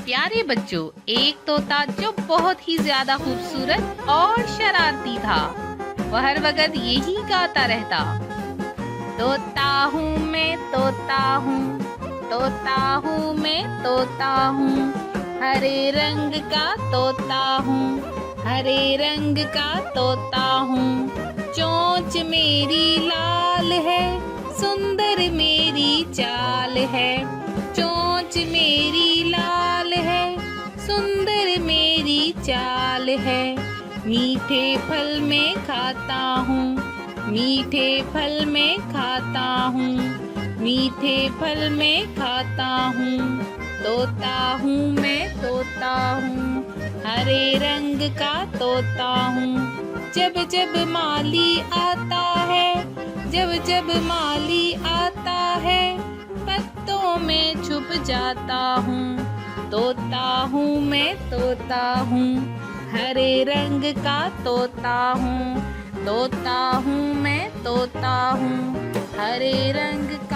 प्यारे बच्चों, एक तोता जो बहुत ही ज्यादा खूबसूरत और शरारती था। वह हर वक्त यही गाता रहता, तोता हूँ मैं, तोता हूँ, तोता हूँ मैं, तोता हूँ, हरे रंग का तोता हूँ, हरे रंग का तोता हूँ। चोंच मेरी लाल है, सुंदर मेरी चाल है। चोंच मेरी लाल है, सुंदर मेरी चाल है। मीठे फल मैं खाता हूँ, मीठे फल मैं खाता हूँ, मीठे फल मैं खाता हूँ। तोता हूँ मैं, तोता हूँ, हरे रंग का तोता हूँ। जब जब माली आता है, जब जब माली आता है, पत्तों में छुप जाता हूँ। तोता हूँ मैं, तोता हूँ, हरे रंग का तोता हूँ। तोता हूँ मैं, तोता हूँ, हरे रंग का